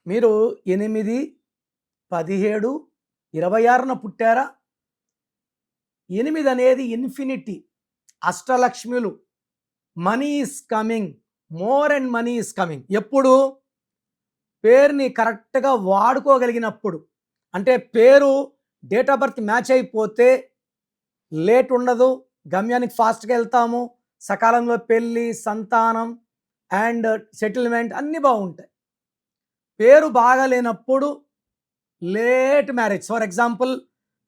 మీరు 8, 17, 26న పుట్టారా? 8 అనేది ఇన్ఫినిటీ, అష్టలక్ష్మిలు, money is coming, more and money is coming. ఎప్పుడు? పేరుని కరెక్ట్గా వాడుకోగలిగినప్పుడు. అంటే పేరు డేట్ ఆఫ్ బర్త్ మ్యాచ్ అయిపోతే లేట్ ఉండదు, గమ్యానికి ఫాస్ట్గా వెళ్తాము, సకాలంలో పెళ్ళి, సంతానం అండ్ సెటిల్మెంట్ అన్నీ బాగుంటాయి. పేరు బాగాలేనప్పుడు late marriage. For example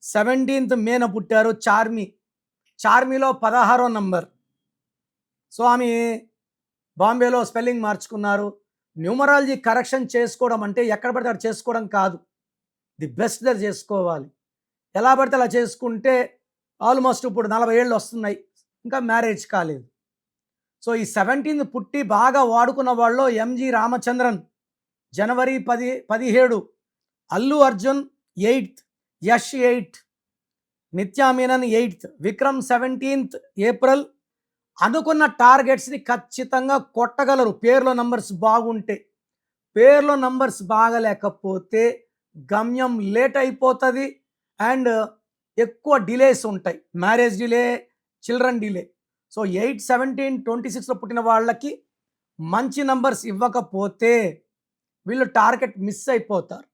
17th మేన పుట్టారు చార్మి, చార్మిలో 16వ నంబర్. సో ఆమె బాంబేలో స్పెల్లింగ్ మార్చుకున్నారు. న్యూమరాలజీ కరెక్షన్ చేసుకోవడం అంటే ఎక్కడ పడితే అక్కడ చేసుకోవడం కాదు, ది బెస్ట్ దగ్గర చేసుకోవాలి. ఎలా పడితే అలా చేసుకుంటే ఆల్మోస్ట్ ఇప్పుడు 40 ఏళ్ళు వస్తున్నాయి, ఇంకా మ్యారేజ్ కాలేదు. సో ఈ 17th పుట్టి బాగా వాడుకున్న వాళ్ళు ఎంజి రామచంద్రన్ జనవరి 17, Allu Arjun 8th, Yash 8, Nithya Menen 8th, Vikram 17th April. అనుకున్న టార్గెట్స్ని ఖచ్చితంగా కొట్టగలరు పేర్లో నంబర్స్ బాగుంటే. పేర్లో నంబర్స్ బాగలేకపోతే గమ్యం లేట్ అయిపోతుంది అండ్ ఎక్కువ డిలేస్ ఉంటాయి, marriage delay, children delay. So 8, 17, 26లో పుట్టిన వాళ్ళకి మంచి నంబర్స్ ఇవ్వకపోతే వీళ్ళు టార్గెట్ మిస్ అయిపోతారు.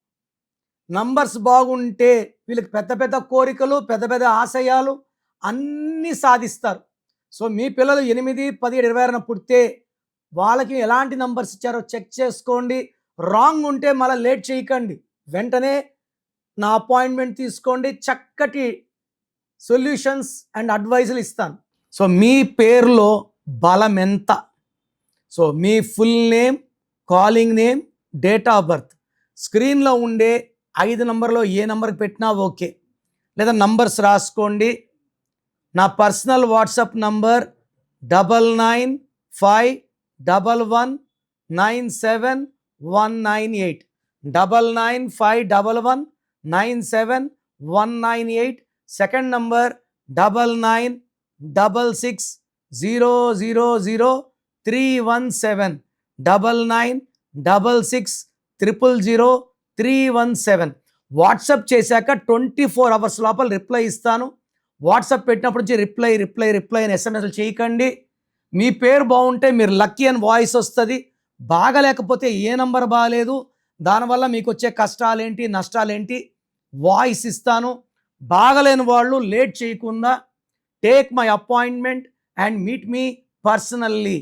నంబర్స్ బాగుంటే వీళ్ళకి పెద్ద పెద్ద కోరికలు, పెద్ద పెద్ద ఆశయాలు అన్నీ సాధిస్తారు. సో మీ పిల్లలు 8, 17, 26న పుడితే వాళ్ళకి ఎలాంటి నంబర్స్ ఇచ్చారో చెక్ చేసుకోండి. రాంగ్ ఉంటే మళ్ళీ లేట్ చేయకండి, వెంటనే నా అపాయింట్మెంట్ తీసుకోండి, చక్కటి సొల్యూషన్స్ అండ్ అడ్వైజులు ఇస్తాను. సో మీ పేరులో బలం ఎంత? So me full name, calling name, date of birth, స్క్రీన్లో ఉండే 5 నంబర్లో ఏ నంబర్కి పెట్టినా ఓకే, లేదా నంబర్స్ రాసుకోండి. నా personal WhatsApp number 9951197198, 9951197198. Second number 9966000317, 9966000317. WhatsApp చేశాక 24 hours లోపల రిప్లై ఇస్తాను. వాట్సాప్ పెట్టినప్పటి నుంచి రిప్లై అని ఎస్ఎంఎస్లు చేయకండి. మీ పేరు బాగుంటే మీరు లక్కీ అని వాయిస్ వస్తుంది, బాగలేకపోతే ఏ నంబర్ బాగాలేదు, దానివల్ల మీకు వచ్చే కష్టాలేంటి, నష్టాలేంటి వాయిస్ ఇస్తాను. బాగలేని వాళ్ళు లేట్ చేయకుండా take my appointment and meet me personally.